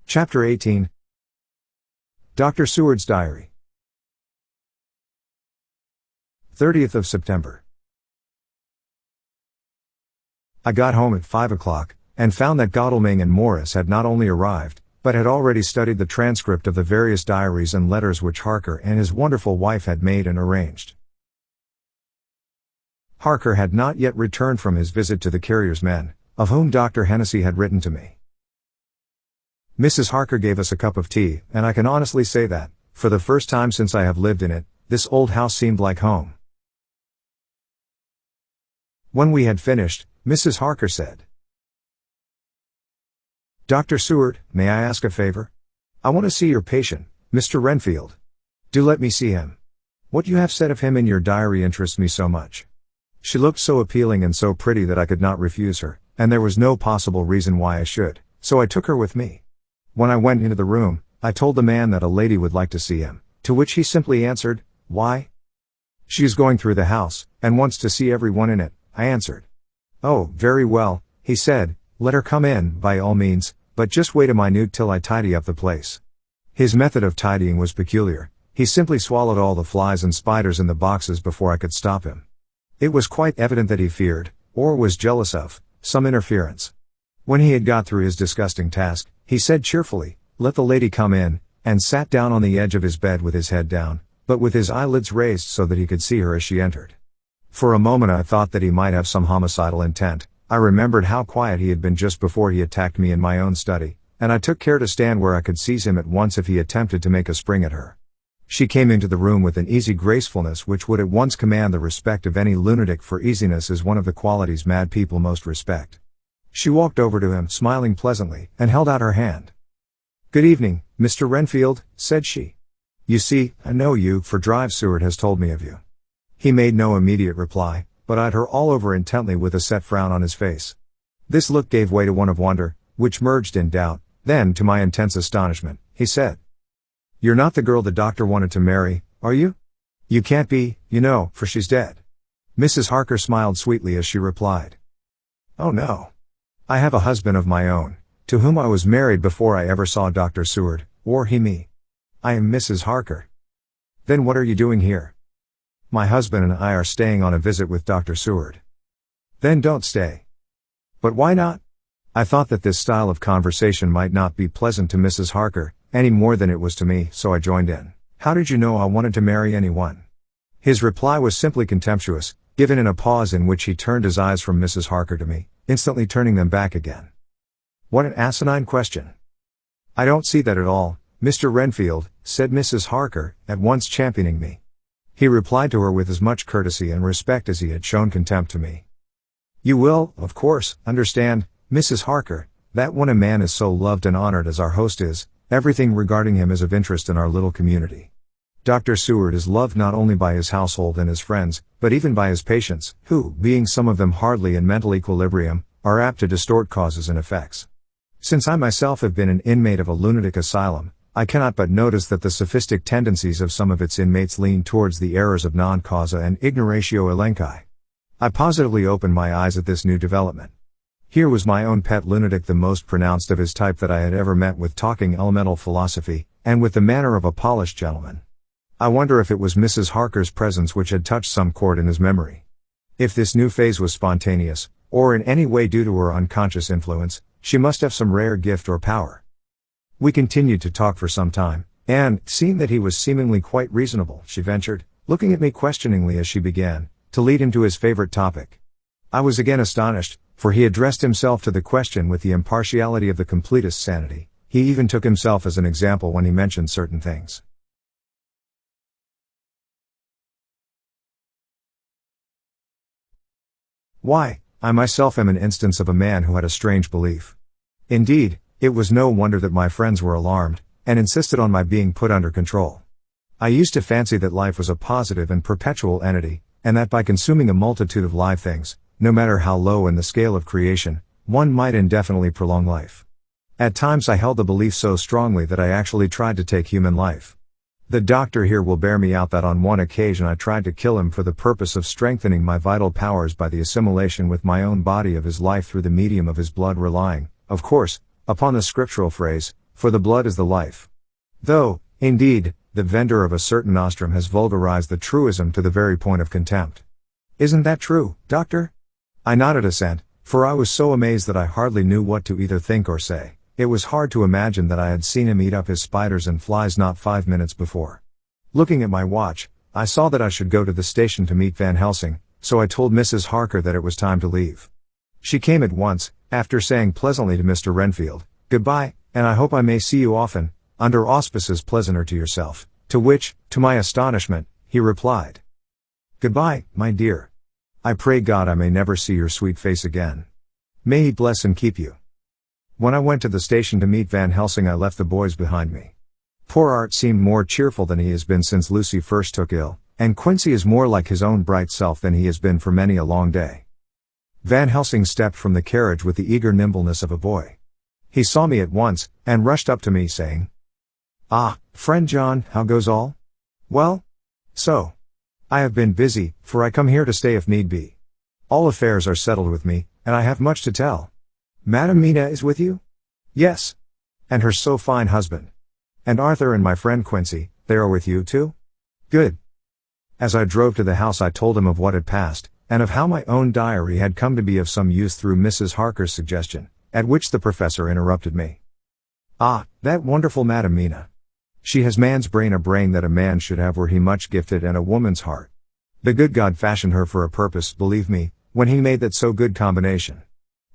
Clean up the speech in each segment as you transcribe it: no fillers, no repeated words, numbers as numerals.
Chapter 18. Dr. Seward's Diary. 30th of September. I got home at 5 o'clock, and found that Godalming and Morris had not only arrived, but had already studied the transcript of the various diaries and letters which Harker and his wonderful wife had made and arranged. Harker had not yet returned from his visit to the carrier's men, of whom Dr. Hennessy had written to me. Mrs. Harker gave us a cup of tea, and I can honestly say that, for the first time since I have lived in it, this old house seemed like home. When we had finished, Mrs. Harker said, "Dr. Seward, may I ask a favor? I want to see your patient, Mr. Renfield. Do let me see him. What you have said of him in your diary interests me so much." She looked so appealing and so pretty that I could not refuse her, and there was no possible reason why I should, so I took her with me. When I went into the room, I told the man that a lady would like to see him, to which he simply answered, "Why?" "She is going through the house, and wants to see everyone in it," I answered. "Oh, very well," he said, "let her come in, by all means, but just wait a minute till I tidy up the place." His method of tidying was peculiar. He simply swallowed all the flies and spiders in the boxes before I could stop him. It was quite evident that he feared, or was jealous of, some interference. When he had got through his disgusting task, he said cheerfully, "Let the lady come in," and sat down on the edge of his bed with his head down, but with his eyelids raised so that he could see her as she entered. For a moment I thought that he might have some homicidal intent. I remembered how quiet he had been just before he attacked me in my own study, and I took care to stand where I could seize him at once if he attempted to make a spring at her. She came into the room with an easy gracefulness which would at once command the respect of any lunatic, for easiness is one of the qualities mad people most respect. She walked over to him, smiling pleasantly, and held out her hand. "Good evening, Mr. Renfield," said she. "You see, I know you, for Drive Seward has told me of you." He made no immediate reply, but eyed her all over intently with a set frown on his face. This look gave way to one of wonder, which merged in doubt. Then, to my intense astonishment, he said, "You're not the girl the doctor wanted to marry, are you? You can't be, you know, for she's dead." Mrs. Harker smiled sweetly as she replied, "Oh no. I have a husband of my own, to whom I was married before I ever saw Dr. Seward, or he me. I am Mrs. Harker." "Then what are you doing here?" "My husband and I are staying on a visit with Dr. Seward." "Then don't stay." "But why not?" I thought that this style of conversation might not be pleasant to Mrs. Harker, any more than it was to me, so I joined in. "How did you know I wanted to marry anyone?" His reply was simply contemptuous, given in a pause in which he turned his eyes from Mrs. Harker to me, instantly turning them back again. "What an asinine question." "I don't see that at all, Mr. Renfield," said Mrs. Harker, at once championing me. He replied to her with as much courtesy and respect as he had shown contempt to me. "You will, of course, understand, Mrs. Harker, that when a man is so loved and honored as our host is, everything regarding him is of interest in our little community. Dr. Seward is loved not only by his household and his friends, but even by his patients, who, being some of them hardly in mental equilibrium, are apt to distort causes and effects. Since I myself have been an inmate of a lunatic asylum, I cannot but notice that the sophistic tendencies of some of its inmates lean towards the errors of non causa and ignoratio elenchi. I positively opened my eyes at this new development. Here was my own pet lunatic, the most pronounced of his type that I had ever met with, talking elemental philosophy, and with the manner of a polished gentleman. I wonder if it was Mrs. Harker's presence which had touched some chord in his memory. If this new phase was spontaneous, or in any way due to her unconscious influence, she must have some rare gift or power. We continued to talk for some time, and, seeing that he was seemingly quite reasonable, she ventured, looking at me questioningly as she began, to lead him to his favorite topic. I was again astonished, for he addressed himself to the question with the impartiality of the completest sanity. He even took himself as an example when he mentioned certain things. "Why, I myself am an instance of a man who had a strange belief. Indeed, it was no wonder that my friends were alarmed, and insisted on my being put under control. I used to fancy that life was a positive and perpetual entity, and that by consuming a multitude of live things, no matter how low in the scale of creation, one might indefinitely prolong life. At times I held the belief so strongly that I actually tried to take human life. The doctor here will bear me out that on one occasion I tried to kill him for the purpose of strengthening my vital powers by the assimilation with my own body of his life through the medium of his blood, relying, of course, upon the scriptural phrase, for the blood is the life. Though, indeed, the vendor of a certain nostrum has vulgarized the truism to the very point of contempt. Isn't that true, doctor? I nodded assent, for I was so amazed that I hardly knew what to either think or say. It was hard to imagine that I had seen him eat up his spiders and flies not 5 minutes before. Looking at my watch, I saw that I should go to the station to meet Van Helsing, so I told Mrs. Harker that it was time to leave. She came at once, after saying pleasantly to Mr. Renfield, "Goodbye, and I hope I may see you often, under auspices pleasanter to yourself," to which, to my astonishment, he replied, "Goodbye, my dear. I pray God I may never see your sweet face again. May He bless and keep you." When I went to the station to meet Van Helsing, I left the boys behind me. Poor Art seemed more cheerful than he has been since Lucy first took ill, and Quincy is more like his own bright self than he has been for many a long day. Van Helsing stepped from the carriage with the eager nimbleness of a boy. He saw me at once, and rushed up to me saying, "Ah, friend John, how goes all? Well? So. I have been busy, for I come here to stay if need be. All affairs are settled with me, and I have much to tell. Madam Mina is with you?" "Yes. And her so fine husband. And Arthur and my friend Quincy, they are with you too? Good." As I drove to the house I told him of what had passed, and of how my own diary had come to be of some use through Mrs. Harker's suggestion, at which the professor interrupted me. "Ah, that wonderful Madam Mina. She has man's brain, a brain that a man should have were he much gifted, and a woman's heart. The good God fashioned her for a purpose, believe me, when He made that so good combination.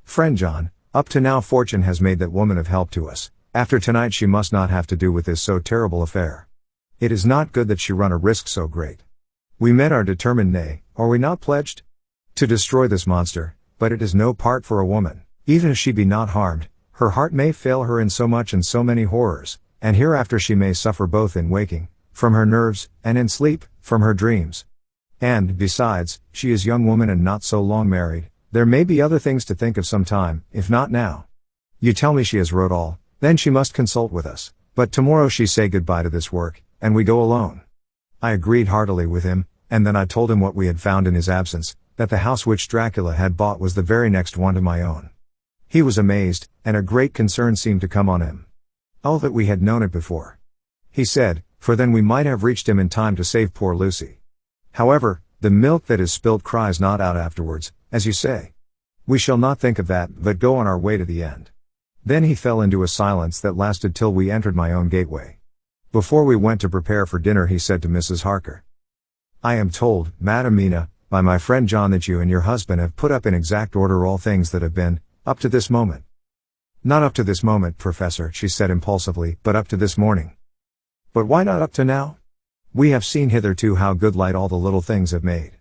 Friend John, up to now fortune has made that woman of help to us. After tonight she must not have to do with this so terrible affair. It is not good that she run a risk so great. We men are determined, nay, are we not pledged? To destroy this monster, but it is no part for a woman. Even if she be not harmed, her heart may fail her in so much and so many horrors, and hereafter she may suffer both in waking, from her nerves, and in sleep, from her dreams. And, besides, she is young woman and not so long married, there may be other things to think of some time, if not now. You tell me she has wrote all, then she must consult with us, but tomorrow she say goodbye to this work, and we go alone." I agreed heartily with him, and then I told him what we had found in his absence, that the house which Dracula had bought was the very next one to my own. He was amazed, and a great concern seemed to come on him. "Oh, that we had known it before," he said, "for then we might have reached him in time to save poor Lucy. However, the milk that is spilt cries not out afterwards, as you say. We shall not think of that, but go on our way to the end." Then he fell into a silence that lasted till we entered my own gateway. Before we went to prepare for dinner he said to Mrs. Harker, "I am told, Madam Mina, by my friend John that you and your husband have put up in exact order all things that have been, up to this moment." "Not up to this moment, Professor," she said impulsively, "but up to this morning." "But why not up to now? We have seen hitherto how good light all the little things have made.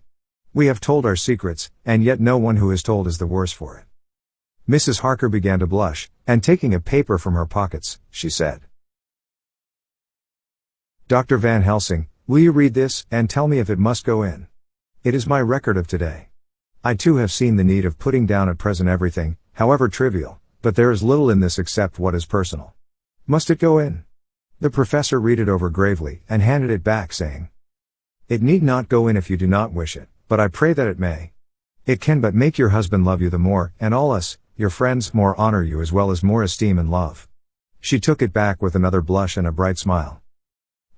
We have told our secrets, and yet no one who is told is the worse for it." Mrs. Harker began to blush, and taking a paper from her pockets, she said, "Dr. Van Helsing, will you read this, and tell me if it must go in? It is my record of today. I too have seen the need of putting down at present everything, however trivial, but there is little in this except what is personal. Must it go in?" The professor read it over gravely, and handed it back, saying, "It need not go in if you do not wish it, but I pray that it may. It can but make your husband love you the more, and all us, your friends, more honor you as well as more esteem and love." She took it back with another blush and a bright smile.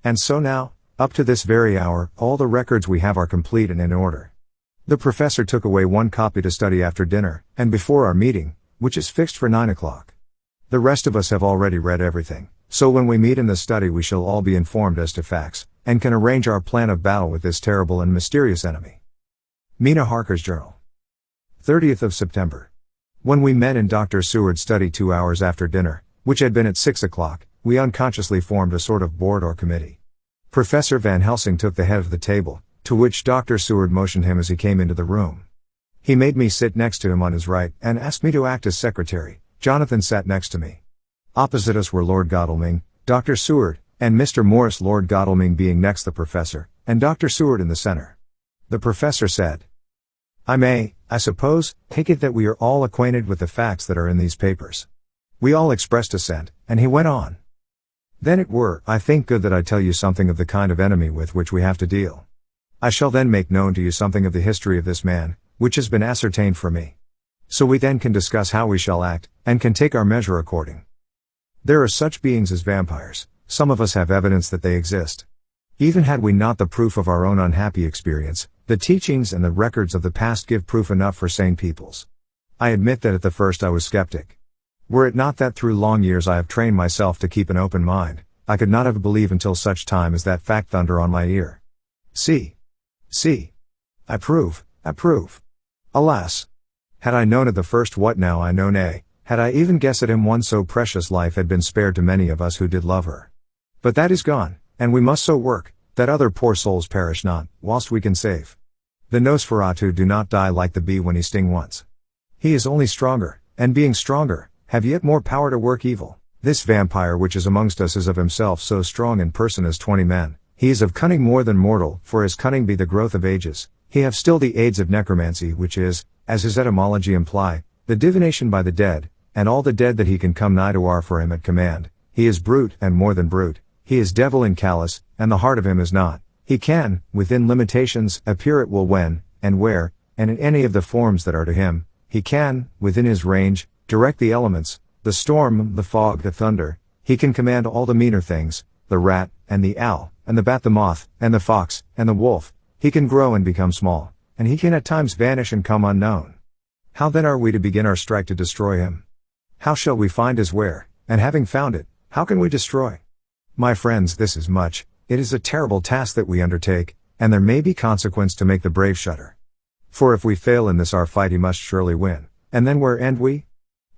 "And so now, up to this very hour, all the records we have are complete and in order. The professor took away one copy to study after dinner, and before our meeting, which is fixed for 9 o'clock. The rest of us have already read everything, so when we meet in the study we shall all be informed as to facts, and can arrange our plan of battle with this terrible and mysterious enemy." Mina Harker's Journal. 30th of September. When we met in Dr. Seward's study 2 hours after dinner, which had been at 6 o'clock, we unconsciously formed a sort of board or committee. Professor Van Helsing took the head of the table, to which Dr. Seward motioned him as he came into the room. He made me sit next to him on his right, and asked me to act as secretary. Jonathan sat next to me. Opposite us were Lord Godalming, Dr. Seward, and Mr. Morris, Lord Godalming being next the professor, and Dr. Seward in the center. The professor said, "I may, I suppose, take it that we are all acquainted with the facts that are in these papers." We all expressed assent, and he went on. "Then it were, I think, good that I tell you something of the kind of enemy with which we have to deal. I shall then make known to you something of the history of this man, which has been ascertained for me. So we then can discuss how we shall act, and can take our measure according." There are such beings as vampires. Some of us have evidence that they exist. Even had we not the proof of our own unhappy experience, the teachings and the records of the past give proof enough for sane peoples. I admit that at the first I was skeptic. Were it not that through long years I have trained myself to keep an open mind, I could not have believed until such time as that fact thunder on my ear. See. I prove. Alas! Had I known at the first what now I know, nay, had I even guessed at him one so precious life had been spared to many of us who did love her. But that is gone, and we must so work, that other poor souls perish not, whilst we can save. The Nosferatu do not die like the bee when he sting once. He is only stronger, and being stronger, have yet more power to work evil. This vampire which is amongst us is of himself so strong in person as 20 men, he is of cunning more than mortal, for his cunning be the growth of ages, he have still the aids of necromancy which is, as his etymology imply, the divination by the dead, and all the dead that he can come nigh to are for him at command, he is brute and more than brute. He is devil in callous, and the heart of him is not. He can, within limitations, appear at will when, and where, and in any of the forms that are to him. He can, within his range, direct the elements, the storm, the fog, the thunder. He can command all the meaner things, the rat, and the owl, and the bat, the moth, and the fox, and the wolf. He can grow and become small, and he can at times vanish and come unknown. How then are we to begin our strike to destroy him? How shall we find his where, and having found it, how can we destroy? My friends, this is much, it is a terrible task that we undertake, and there may be consequence to make the brave shudder. For if we fail in this our fight he must surely win, and then where end we?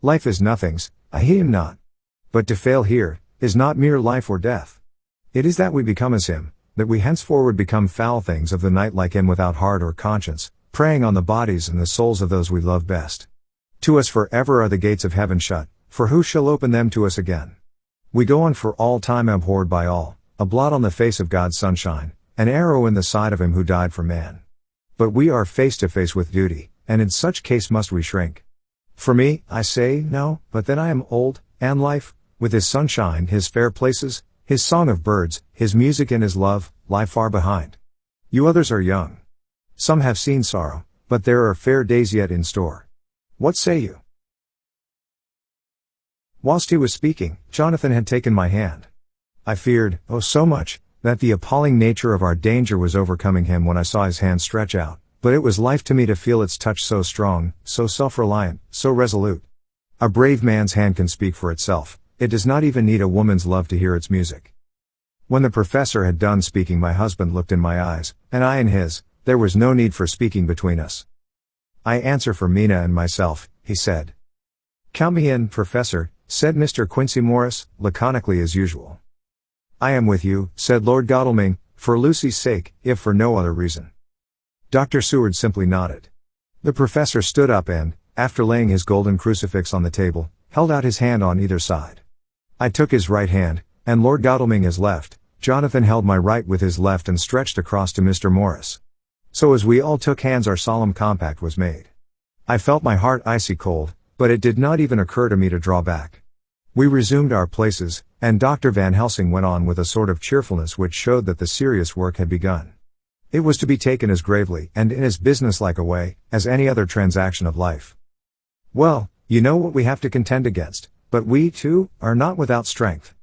Life is nothing's, I heed him not. But to fail here, is not mere life or death. It is that we become as him, that we henceforward become foul things of the night like him without heart or conscience, preying on the bodies and the souls of those we love best. To us forever are the gates of heaven shut, for who shall open them to us again? We go on for all time abhorred by all, a blot on the face of God's sunshine, an arrow in the side of him who died for man. But we are face to face with duty, and in such case must we shrink. For me, I say, no, but then I am old, and life, with his sunshine, his fair places, his song of birds, his music and his love, lie far behind. You others are young. Some have seen sorrow, but there are fair days yet in store. What say you? Whilst he was speaking, Jonathan had taken my hand. I feared, oh so much, that the appalling nature of our danger was overcoming him when I saw his hand stretch out, but it was life to me to feel its touch so strong, so self-reliant, so resolute. A brave man's hand can speak for itself, it does not even need a woman's love to hear its music. When the professor had done speaking, my husband looked in my eyes, and I in his. There was no need for speaking between us. I answer for Mina and myself, he said. Count me in, Professor, said Mr. Quincy Morris, laconically as usual. I am with you, said Lord Godalming, for Lucy's sake, if for no other reason. Dr. Seward simply nodded. The professor stood up and, after laying his golden crucifix on the table, held out his hand on either side. I took his right hand, and Lord Godalming his left. Jonathan held my right with his left and stretched across to Mr. Morris. So as we all took hands our solemn compact was made. I felt my heart icy cold, but it did not even occur to me to draw back. We resumed our places, and Dr. Van Helsing went on with a sort of cheerfulness which showed that the serious work had begun. It was to be taken as gravely, and in as businesslike a way, as any other transaction of life. Well, you know what we have to contend against, but we, too, are not without strength.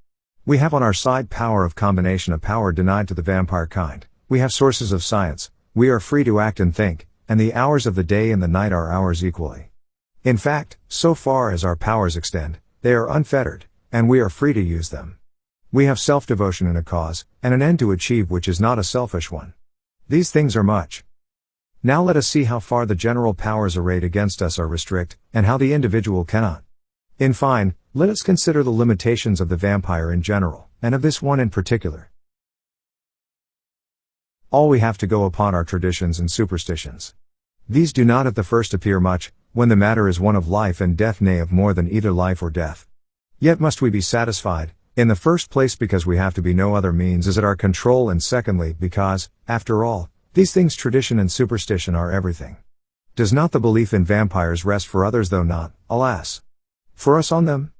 We have on our side power of combination, a power denied to the vampire kind. We have sources of science. We are free to act and think, and the hours of the day and the night are ours equally. In fact, so far as our powers extend, they are unfettered, and we are free to use them. We have self-devotion in a cause, and an end to achieve which is not a selfish one. These things are much. Now let us see how far the general powers arrayed against us are restrict, and how the individual cannot. In fine, let us consider the limitations of the vampire in general, and of this one in particular. All we have to go upon are traditions and superstitions. These do not at the first appear much, when the matter is one of life and death, nay of more than either life or death. Yet must we be satisfied, in the first place because we have to be no other means is at our control, and secondly because, after all, these things tradition and superstition are everything. Does not the belief in vampires rest for others, though not, alas, for us on them?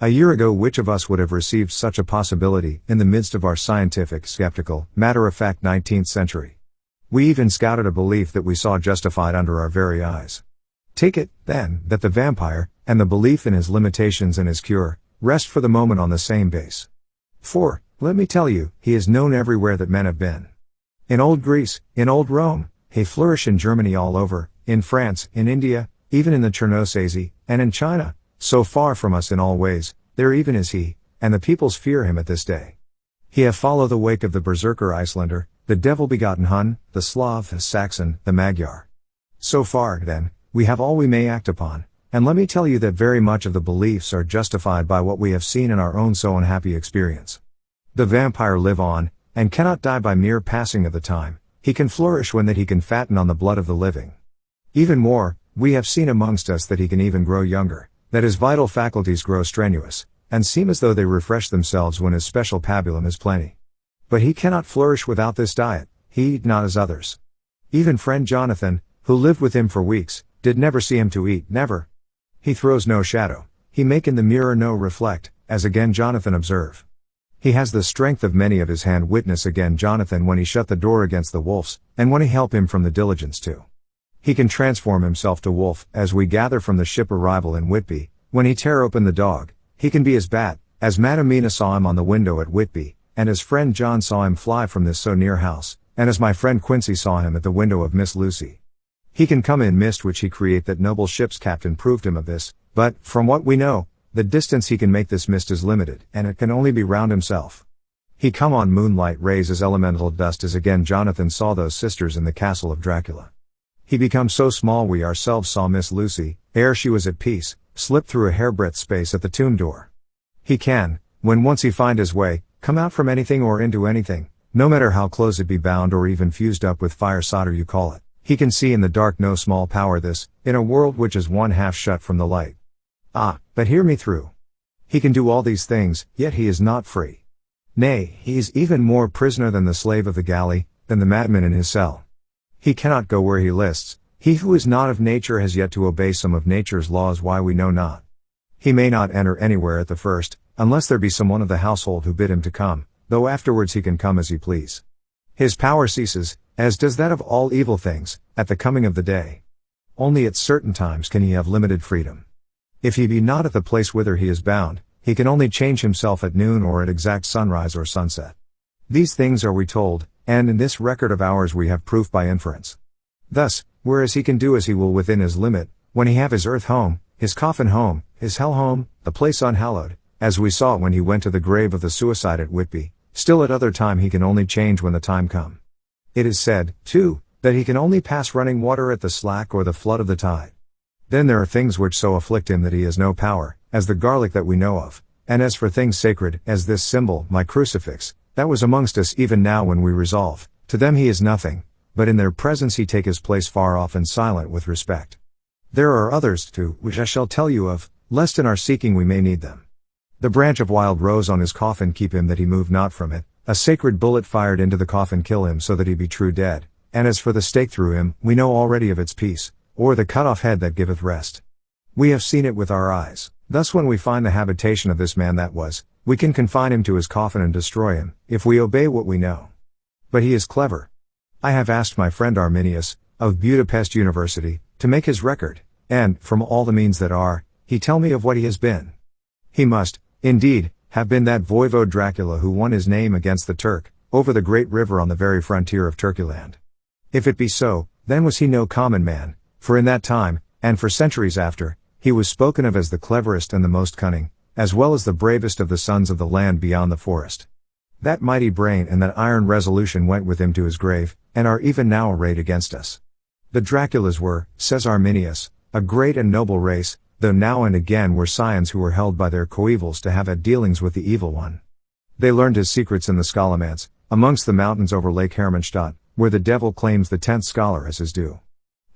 A year ago which of us would have received such a possibility, in the midst of our scientific, skeptical, matter-of-fact 19th century? We even scouted a belief that we saw justified under our very eyes. Take it, then, that the vampire, and the belief in his limitations and his cure, rest for the moment on the same base. For, let me tell you, he is known everywhere that men have been. In old Greece, in old Rome, he flourished in Germany all over, in France, in India, even in the Chernobyl, and in China, so far from us in all ways, there even is he, and the peoples fear him at this day. He have followed the wake of the Berserker Icelander, the devil-begotten Hun, the Slav, the Saxon, the Magyar. So far, then, we have all we may act upon, and let me tell you that very much of the beliefs are justified by what we have seen in our own so unhappy experience. The vampire live on, and cannot die by mere passing of the time, he can flourish when that he can fatten on the blood of the living. Even more, we have seen amongst us that he can even grow younger, that his vital faculties grow strenuous, and seem as though they refresh themselves when his special pabulum is plenty. But he cannot flourish without this diet, he, not as others. Even friend Jonathan, who lived with him for weeks, did never see him to eat, never. He throws no shadow, he make in the mirror no reflect, as again Jonathan observe. He has the strength of many of his hand witness again Jonathan when he shut the door against the wolves, and when he help him from the diligence too. He can transform himself to wolf, as we gather from the ship arrival in Whitby, when he tear open the dog, he can be as bat, as Madam Mina saw him on the window at Whitby, and as friend John saw him fly from this so near house, and as my friend Quincy saw him at the window of Miss Lucy. He can come in mist which he create that noble ship's captain proved him of this, but, from what we know, the distance he can make this mist is limited, and it can only be round himself. He come on moonlight rays as elemental dust as again Jonathan saw those sisters in the castle of Dracula. He becomes so small we ourselves saw Miss Lucy, ere she was at peace, slip through a hairbreadth space at the tomb door. He can, when once he find his way, come out from anything or into anything, no matter how close it be bound or even fused up with fire solder you call it. He can see in the dark no small power this, in a world which is one half shut from the light. Ah, but hear me through. He can do all these things, yet he is not free. Nay, he is even more prisoner than the slave of the galley, than the madman in his cell. He cannot go where he lists, he who is not of nature has yet to obey some of nature's laws why we know not. He may not enter anywhere at the first, unless there be some one of the household who bid him to come, though afterwards he can come as he please. His power ceases, as does that of all evil things, at the coming of the day. Only at certain times can he have limited freedom. If he be not at the place whither he is bound, he can only change himself at noon or at exact sunrise or sunset. These things are we told, and in this record of ours we have proof by inference. Thus, whereas he can do as he will within his limit, when he have his earth home, his coffin home, his hell home, the place unhallowed, as we saw when he went to the grave of the suicide at Whitby, still at other time he can only change when the time come. It is said, too, that he can only pass running water at the slack or the flood of the tide. Then there are things which so afflict him that he has no power, as the garlic that we know of, and as for things sacred, as this symbol, my crucifix, that was amongst us even now when we resolve, to them he is nothing, but in their presence he take his place far off and silent with respect. There are others, too, which I shall tell you of, lest in our seeking we may need them. The branch of wild rose on his coffin keep him that he move not from it, a sacred bullet fired into the coffin kill him so that he be true dead, and as for the stake through him, we know already of its peace, or the cut off head that giveth rest. We have seen it with our eyes, thus when we find the habitation of this man that was, we can confine him to his coffin and destroy him, if we obey what we know. But he is clever. I have asked my friend Arminius, of Budapest University, to make his record, and, from all the means that are, he tell me of what he has been. He must, indeed, have been that voivode Dracula who won his name against the Turk, over the great river on the very frontier of Turkeyland. If it be so, then was he no common man, for in that time, and for centuries after, he was spoken of as the cleverest and the most cunning, as well as the bravest of the sons of the land beyond the forest. That mighty brain and that iron resolution went with him to his grave, and are even now arrayed against us. The Draculas were, says Arminius, a great and noble race, though now and again were scions who were held by their coevals to have had dealings with the evil one. They learned his secrets in the Scholomance, amongst the mountains over Lake Hermannstadt, where the devil claims the 10th scholar as his due.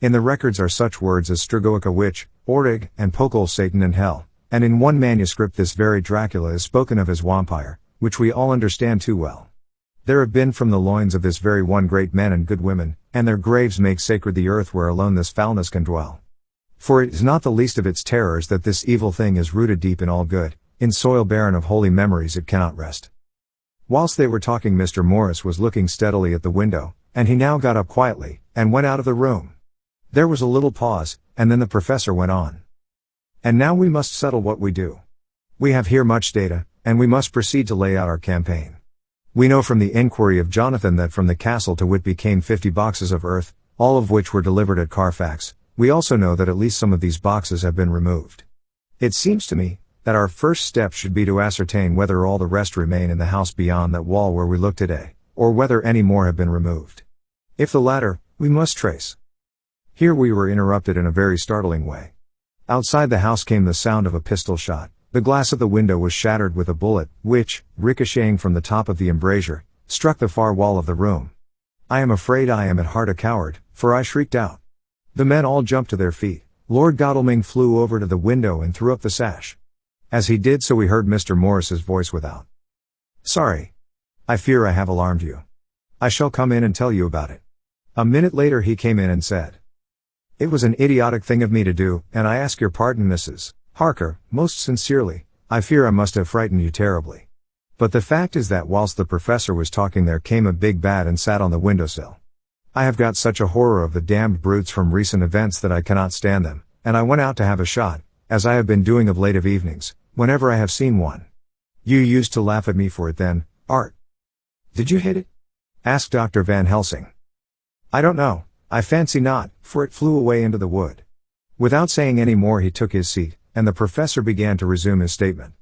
In the records are such words as Strigoica witch, Orig, and Pokol Satan and hell, and in one manuscript this very Dracula is spoken of as vampire, which we all understand too well. There have been from the loins of this very one great men and good women, and their graves make sacred the earth where alone this foulness can dwell. For it is not the least of its terrors that this evil thing is rooted deep in all good, in soil barren of holy memories it cannot rest. Whilst they were talking Mr. Morris was looking steadily at the window, and he now got up quietly, and went out of the room. There was a little pause, and then the professor went on. And now we must settle what we do. We have here much data, and we must proceed to lay out our campaign. We know from the inquiry of Jonathan that from the castle to Whitby came 50 boxes of earth, all of which were delivered at Carfax. We also know that at least some of these boxes have been removed. It seems to me that our first step should be to ascertain whether all the rest remain in the house beyond that wall where we look today, or whether any more have been removed. If the latter, we must trace. Here we were interrupted in a very startling way. Outside the house came the sound of a pistol shot. The glass of the window was shattered with a bullet, which, ricocheting from the top of the embrasure, struck the far wall of the room. I am afraid I am at heart a coward, for I shrieked out. The men all jumped to their feet. Lord Godalming flew over to the window and threw up the sash. As he did so we heard Mr. Morris's voice without. Sorry. I fear I have alarmed you. I shall come in and tell you about it. A minute later he came in and said. It was an idiotic thing of me to do, and I ask your pardon, Mrs. Harker, most sincerely. I fear I must have frightened you terribly. But the fact is that whilst the professor was talking there came a big bat and sat on the windowsill. I have got such a horror of the damned brutes from recent events that I cannot stand them, and I went out to have a shot, as I have been doing of late of evenings, whenever I have seen one. You used to laugh at me for it then, Art. Did you hit it? Asked Dr. Van Helsing. I don't know, I fancy not, for it flew away into the wood. Without saying any more he took his seat, and the professor began to resume his statement.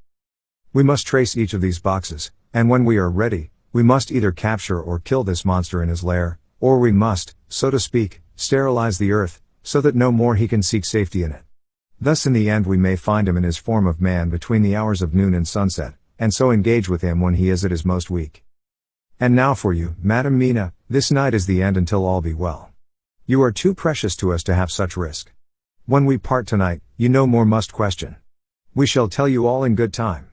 We must trace each of these boxes, and when we are ready, we must either capture or kill this monster in his lair, or we must, so to speak, sterilize the earth, so that no more he can seek safety in it. Thus in the end we may find him in his form of man between the hours of noon and sunset, and so engage with him when he is at his most weak. And now for you, Madam Mina, this night is the end until all be well. You are too precious to us to have such risk. When we part tonight, you no more must question. We shall tell you all in good time.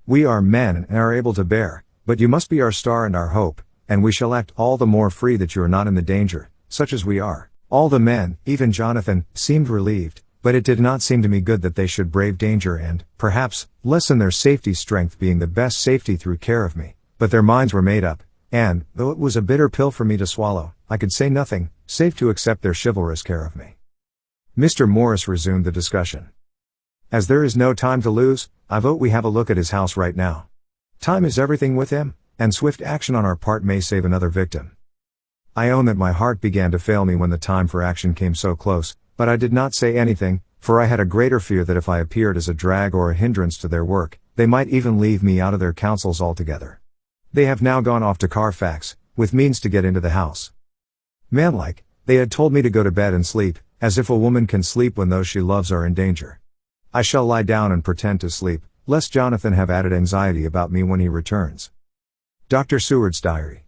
We are men and are able to bear, but you must be our star and our hope, and we shall act all the more free that you are not in the danger, such as we are. All the men, even Jonathan, seemed relieved, but it did not seem to me good that they should brave danger and, perhaps, lessen their safety, strength being the best safety through care of me. But their minds were made up, and, though it was a bitter pill for me to swallow, I could say nothing, save to accept their chivalrous care of me. Mr. Morris resumed the discussion. As there is no time to lose, I vote we have a look at his house right now. Time is everything with him, and swift action on our part may save another victim. I own that my heart began to fail me when the time for action came so close, but I did not say anything, for I had a greater fear that if I appeared as a drag or a hindrance to their work, they might even leave me out of their counsels altogether. They have now gone off to Carfax, with means to get into the house. Manlike, they had told me to go to bed and sleep, as if a woman can sleep when those she loves are in danger. I shall lie down and pretend to sleep, lest Jonathan have added anxiety about me when he returns. Dr. Seward's Diary.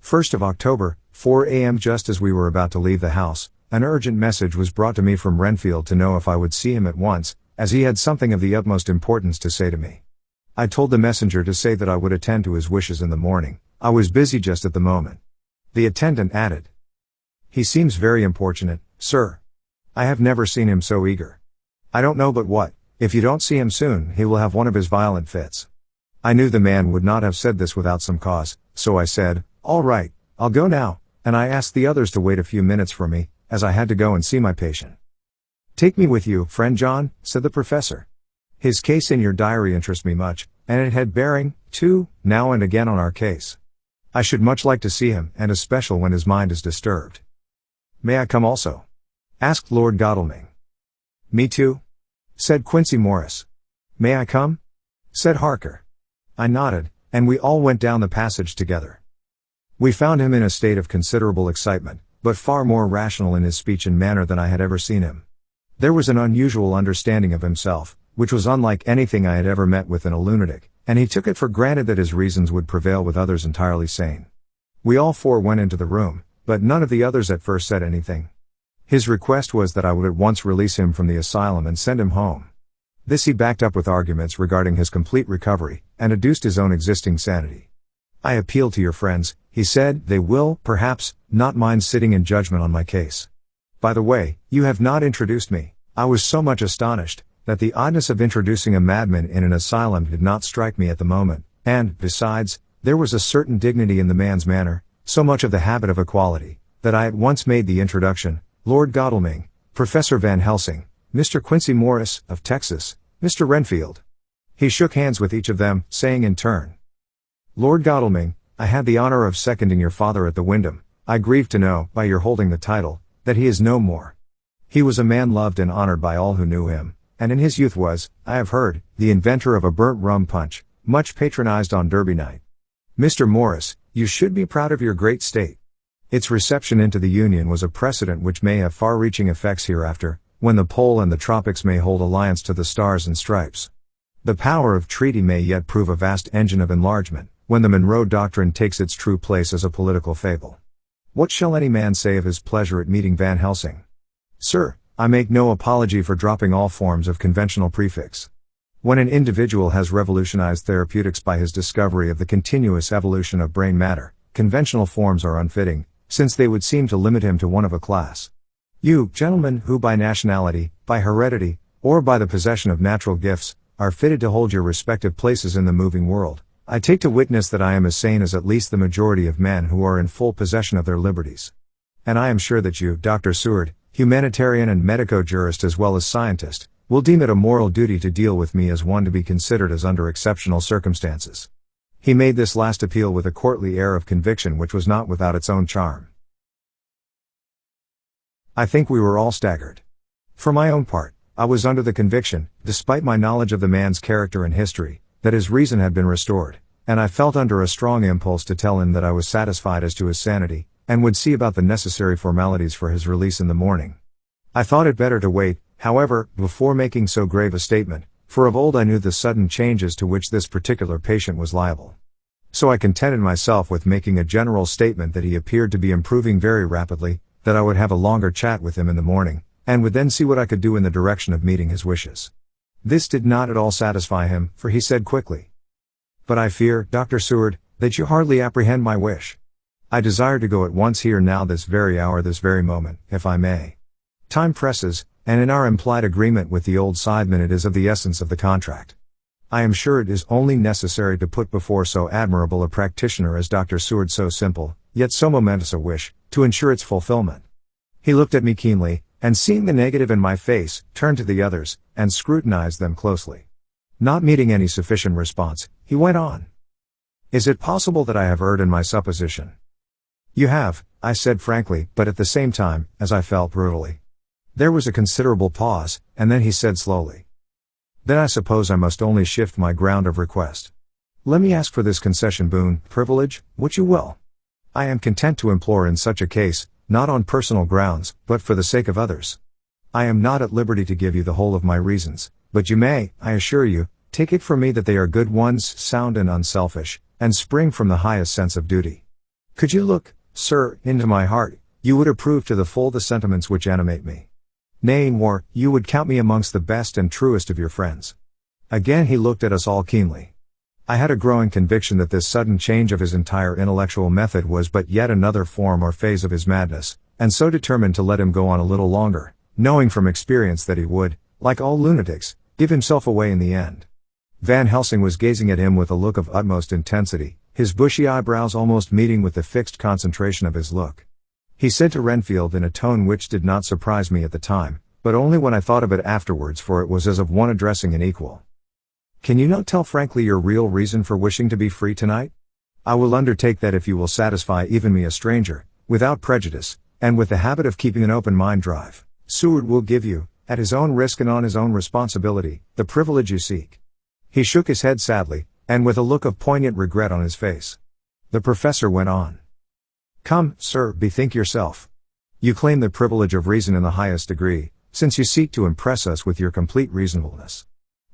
1st of October, 4 a.m. Just as we were about to leave the house, an urgent message was brought to me from Renfield to know if I would see him at once, as he had something of the utmost importance to say to me. I told the messenger to say that I would attend to his wishes in the morning. I was busy just at the moment. The attendant added. He seems very importunate, sir. I have never seen him so eager. I don't know but what, if you don't see him soon, he will have one of his violent fits. I knew the man would not have said this without some cause, so I said, all right, I'll go now, and I asked the others to wait a few minutes for me, as I had to go and see my patient. Take me with you, friend John, said the professor. His case in your diary interests me much, and it had bearing, too, now and again on our case. I should much like to see him, and especially when his mind is disturbed. May I come also? Asked Lord Godalming. Me too? Said Quincy Morris. May I come? Said Harker. I nodded, and we all went down the passage together. We found him in a state of considerable excitement, but far more rational in his speech and manner than I had ever seen him. There was an unusual understanding of himself, which was unlike anything I had ever met with in a lunatic, and he took it for granted that his reasons would prevail with others entirely sane. We all four went into the room, but none of the others at first said anything. His request was that I would at once release him from the asylum and send him home. This he backed up with arguments regarding his complete recovery, and adduced his own existing sanity. I appeal to your friends, he said, they will, perhaps, not mind sitting in judgment on my case. By the way, you have not introduced me. I was so much astonished, that the oddness of introducing a madman in an asylum did not strike me at the moment, and, besides, there was a certain dignity in the man's manner, so much of the habit of equality, that I at once made the introduction. Lord Godalming, Professor Van Helsing, Mr. Quincy Morris, of Texas, Mr. Renfield. He shook hands with each of them, saying in turn, "Lord Godalming, I had the honor of seconding your father at the Wyndham. I grieve to know, by your holding the title, that he is no more. He was a man loved and honored by all who knew him, and in his youth was, I have heard, the inventor of a burnt rum punch, much patronized on Derby night. Mr. Morris, you should be proud of your great state. Its reception into the Union was a precedent which may have far-reaching effects hereafter, when the pole and the tropics may hold alliance to the stars and stripes. The power of treaty may yet prove a vast engine of enlargement, when the Monroe Doctrine takes its true place as a political fable. What shall any man say of his pleasure at meeting Van Helsing? Sir, I make no apology for dropping all forms of conventional prefix. When an individual has revolutionized therapeutics by his discovery of the continuous evolution of brain matter, conventional forms are unfitting, since they would seem to limit him to one of a class. You, gentlemen, who by nationality, by heredity, or by the possession of natural gifts, are fitted to hold your respective places in the moving world, I take to witness that I am as sane as at least the majority of men who are in full possession of their liberties. And I am sure that you, Dr. Seward, humanitarian and medico-jurist as well as scientist, will deem it a moral duty to deal with me as one to be considered as under exceptional circumstances." He made this last appeal with a courtly air of conviction which was not without its own charm. I think we were all staggered. For my own part, I was under the conviction, despite my knowledge of the man's character and history, that his reason had been restored, and I felt under a strong impulse to tell him that I was satisfied as to his sanity, and would see about the necessary formalities for his release in the morning. I thought it better to wait, however, before making so grave a statement, for of old I knew the sudden changes to which this particular patient was liable. So I contented myself with making a general statement that he appeared to be improving very rapidly, that I would have a longer chat with him in the morning, and would then see what I could do in the direction of meeting his wishes. This did not at all satisfy him, for he said quickly, "But I fear, Dr. Seward, that you hardly apprehend my wish. I desire to go at once here now this very hour this very moment, if I may. Time presses, and in our implied agreement with the old sideman it is of the essence of the contract. I am sure it is only necessary to put before so admirable a practitioner as Dr. Seward so simple, yet so momentous a wish, to ensure its fulfillment." He looked at me keenly, and seeing the negative in my face, turned to the others, and scrutinized them closely. Not meeting any sufficient response, he went on. "Is it possible that I have erred in my supposition?" "You have," I said frankly, but at the same time, as I felt, brutally. There was a considerable pause, and then he said slowly, "Then I suppose I must only shift my ground of request. Let me ask for this concession, boon, privilege, what you will. I am content to implore in such a case, not on personal grounds, but for the sake of others. I am not at liberty to give you the whole of my reasons, but you may, I assure you, take it from me that they are good ones, sound and unselfish, and spring from the highest sense of duty. Could you look, sir, into my heart, you would approve to the full the sentiments which animate me. Nay, more, you would count me amongst the best and truest of your friends." Again he looked at us all keenly. I had a growing conviction that this sudden change of his entire intellectual method was but yet another form or phase of his madness, and so determined to let him go on a little longer, knowing from experience that he would, like all lunatics, give himself away in the end. Van Helsing was gazing at him with a look of utmost intensity, his bushy eyebrows almost meeting with the fixed concentration of his look. He said to Renfield in a tone which did not surprise me at the time, but only when I thought of it afterwards, for it was as of one addressing an equal. "Can you not tell frankly your real reason for wishing to be free tonight? I will undertake that if you will satisfy even me, a stranger, without prejudice, and with the habit of keeping an open mind drive, Seward will give you, at his own risk and on his own responsibility, the privilege you seek." He shook his head sadly, and with a look of poignant regret on his face. The professor went on. "Come, sir, bethink yourself. You claim the privilege of reason in the highest degree, since you seek to impress us with your complete reasonableness.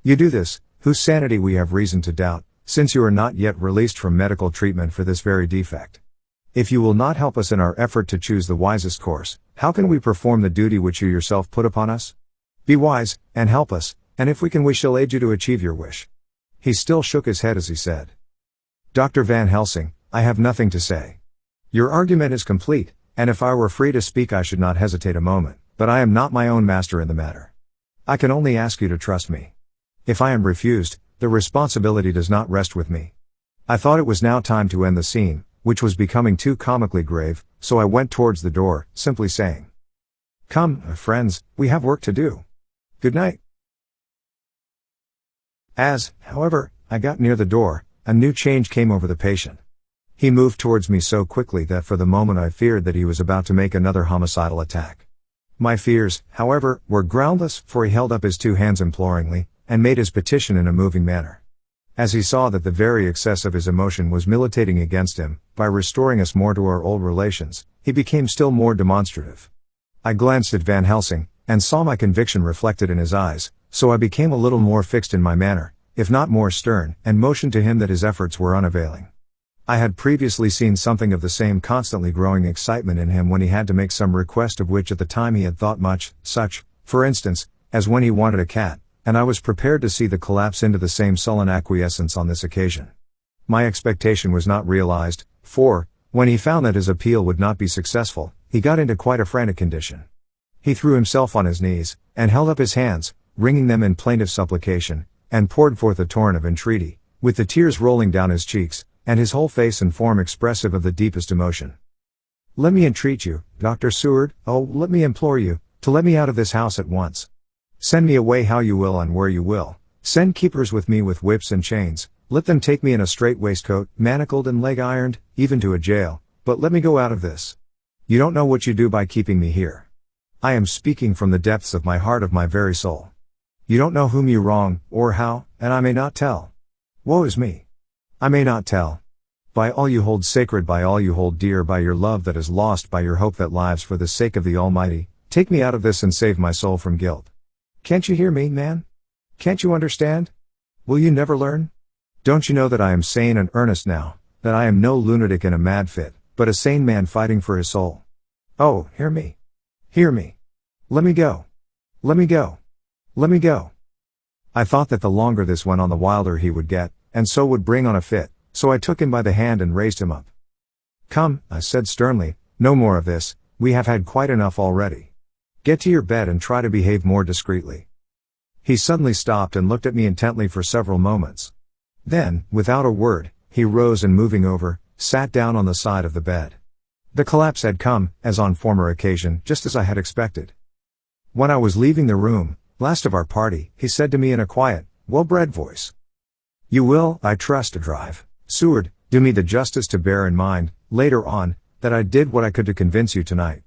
You do this, whose sanity we have reason to doubt, since you are not yet released from medical treatment for this very defect. If you will not help us in our effort to choose the wisest course, how can we perform the duty which you yourself put upon us? Be wise, and help us, and if we can we shall aid you to achieve your wish." He still shook his head as he said, "Dr. Van Helsing, I have nothing to say. Your argument is complete, and if I were free to speak I should not hesitate a moment, but I am not my own master in the matter. I can only ask you to trust me. If I am refused, the responsibility does not rest with me." I thought it was now time to end the scene, which was becoming too comically grave, so I went towards the door, simply saying, "Come, friends, we have work to do. Good night." As, however, I got near the door, a new change came over the patient. He moved towards me so quickly that for the moment I feared that he was about to make another homicidal attack. My fears, however, were groundless, for he held up his two hands imploringly, and made his petition in a moving manner. As he saw that the very excess of his emotion was militating against him, by restoring us more to our old relations, he became still more demonstrative. I glanced at Van Helsing, and saw my conviction reflected in his eyes, so I became a little more fixed in my manner, if not more stern, and motioned to him that his efforts were unavailing. I had previously seen something of the same constantly growing excitement in him when he had to make some request of which at the time he had thought much, such, for instance, as when he wanted a cat, and I was prepared to see the collapse into the same sullen acquiescence on this occasion. My expectation was not realized, for, when he found that his appeal would not be successful, he got into quite a frantic condition. He threw himself on his knees, and held up his hands, wringing them in plaintive supplication, and poured forth a torrent of entreaty, with the tears rolling down his cheeks, and his whole face and form expressive of the deepest emotion. "Let me entreat you, Dr. Seward, oh, let me implore you, to let me out of this house at once. Send me away how you will and where you will, send keepers with me with whips and chains, let them take me in a strait waistcoat, manacled and leg-ironed, even to a jail, but let me go out of this. You don't know what you do by keeping me here. I am speaking from the depths of my heart, of my very soul. You don't know whom you wrong, or how, and I may not tell. Woe is me! I may not tell. By all you hold sacred, by all you hold dear, by your love that is lost, by your hope that lives for the sake of the Almighty, take me out of this and save my soul from guilt. Can't you hear me, man? Can't you understand? Will you never learn? Don't you know that I am sane and earnest now, that I am no lunatic in a mad fit, but a sane man fighting for his soul? Oh, hear me. Hear me. Let me go. Let me go. Let me go." I thought that the longer this went on the wilder he would get, and so would bring on a fit, so I took him by the hand and raised him up. "Come," I said sternly, "no more of this, we have had quite enough already. Get to your bed and try to behave more discreetly." He suddenly stopped and looked at me intently for several moments. Then, without a word, he rose and moving over, sat down on the side of the bed. The collapse had come, as on former occasion, just as I had expected. When I was leaving the room, last of our party, he said to me in a quiet, well-bred voice, "You will, I trust, drive, Seward, do me the justice to bear in mind, later on, that I did what I could to convince you tonight.